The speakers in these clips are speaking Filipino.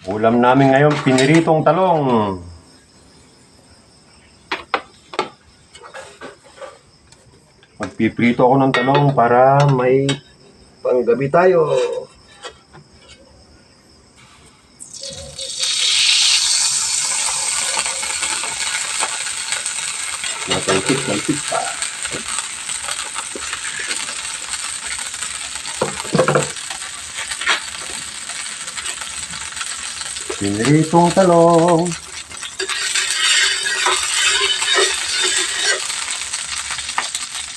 Ulam namin ngayon, piniritong talong. Magpiprito ako ng talong para may panggabi tayo. Natalpit pa. Piniritong talong.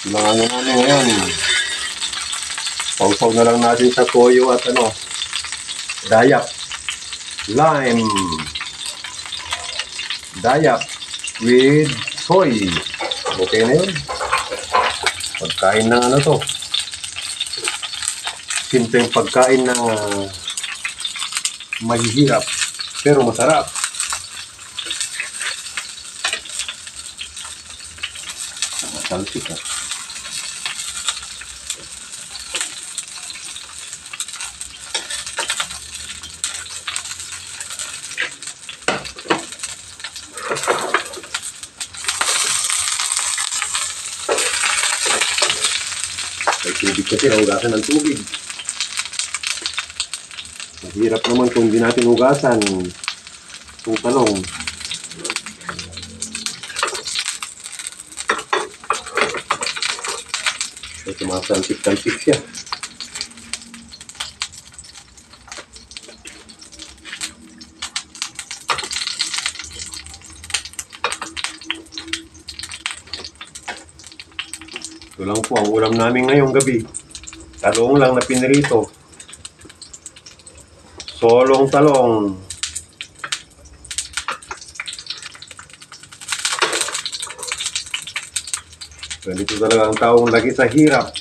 Mga ano namin ngayon. Pawpaw na lang natin sa toyo at dayak. Lime. Dayak with soy. Okay na yun. Pagkain ng to. Simpleng pagkain na mahihirap pero masarap. Talsik ha. May tubig kasi, hugasan ng tubig. Mahirap naman kung hindi natin hugasan itong talong. So, tumatalsik-talsik siya. Ito lang po ang ulam namin ngayong gabi. Talong lang na pinirito. Solong talong. Ganito talaga ang taong lagi sa hirap.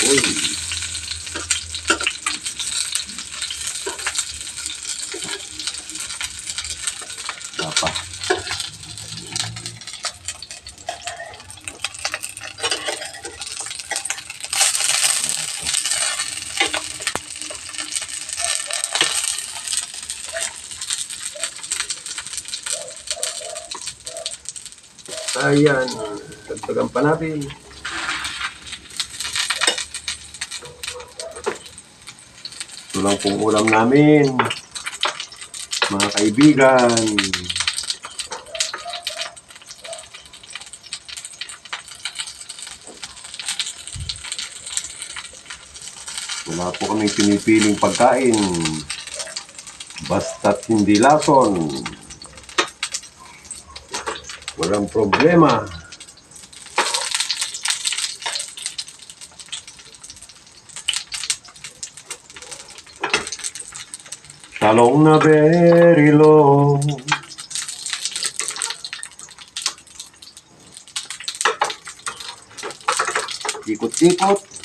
Uy. Apa? Ayan, dagdagan pa natin. Ito lang pong ulam namin, mga kaibigan. Wala po kaming pinipiling pagkain, basta't hindi lason. Walang problema. Talong na very long. Ikot-ikot.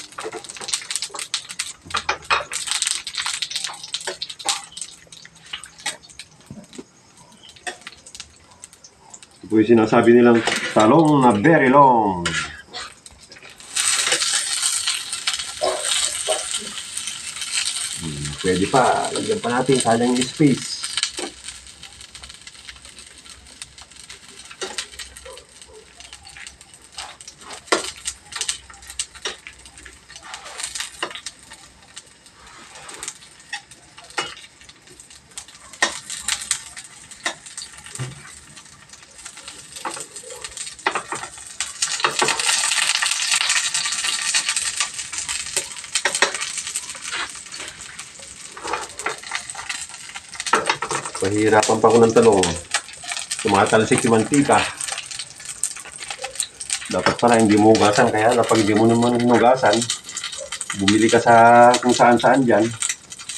Ito yung sinasabi nilang talong na very long. Pwede pa. Lagyan pa natin sayang space. Pahirapan pa ko ng talong. Tumatalsik yung mantika. Dapat pala hindi mo hugasan. Kaya pag hindi mo naman hugasan, bumili ka sa kung saan-saan dyan.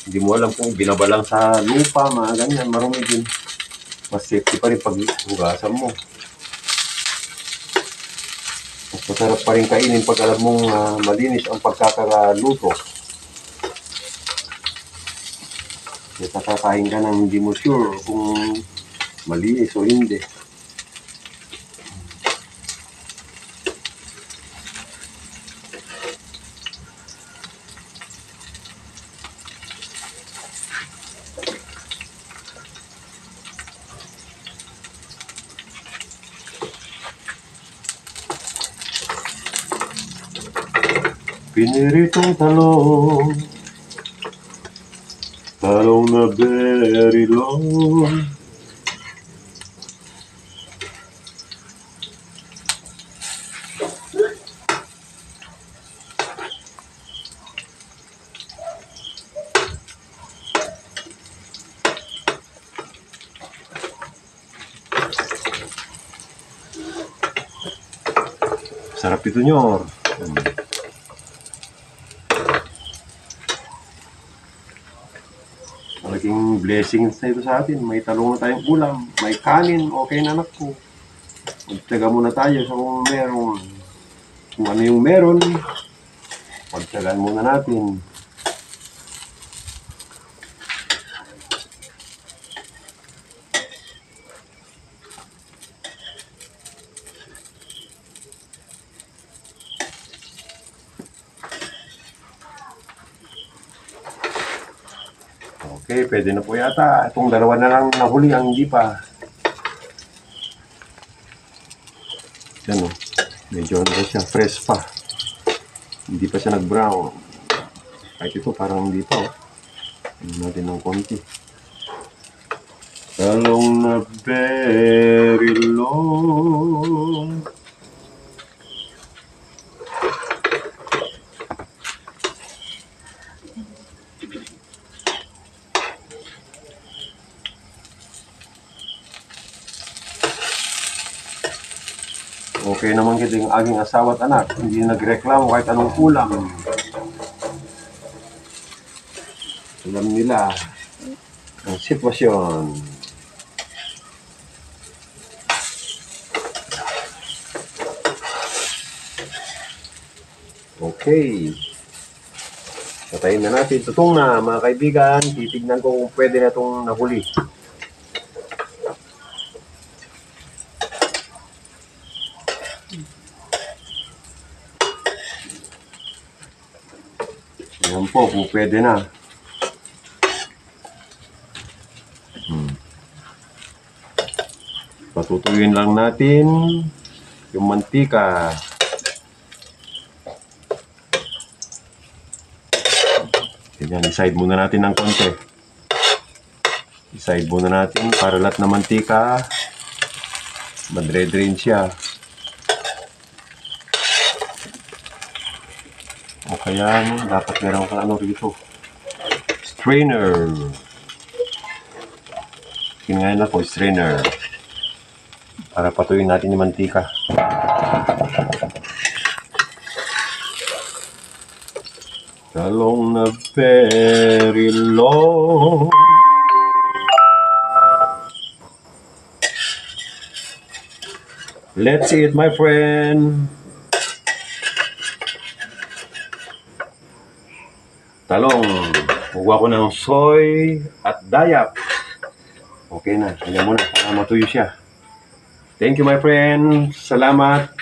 Hindi mo alam kung binaba lang sa lupa, mga ganyan, marumi din. Mas safety pa rin pag hugasan mo. Mas masarap pa rin kainin pag alam mong malinis ang pagkakaluto. May kakakain ka nang hindi mo sure kung malinis o hindi. Piniritong talong, talong na very long. Sarap ito, Nyor. Malaking blessings na ito sa atin. May talong na tayong ulam. May kanin. Okay na, anak ko. Magtyaga muna tayo sa kung meron. Kung ano yung meron, pagtyagaan muna natin. Okay, pwede na po yata. Itong dalawa na lang nahuli ang hindi pa. Yan o. Medyo ano siya, fresh pa. Hindi pa siya nag-brown. Kahit ito parang hindi pa o. Tignan natin ng konti. Talong na very long. Okay naman kita yung aking asawa at anak. Hindi nagreklamo kahit anong kulang. Alam nila ang sitwasyon. Okay. Patayin na natin. Tutong na mga kaibigan. Titignan ko kung pwede na itong nahuli. Ayan po, kung pwede na. Patutuyuin lang natin yung mantika. Ganyan, i-side muna natin ng konti. I-side muna natin para lahat ng mantika madre-drain siya. O kaya dapat meron ka ano rito, strainer. Kinain ako strainer para patuyin natin yung mantika. Talong na very long. Let's eat, my friend. Talong. Huwag ko ng soy at dayap. Okay na. Ayan mo na. Para matuyo siya. Thank you, my friend. Salamat.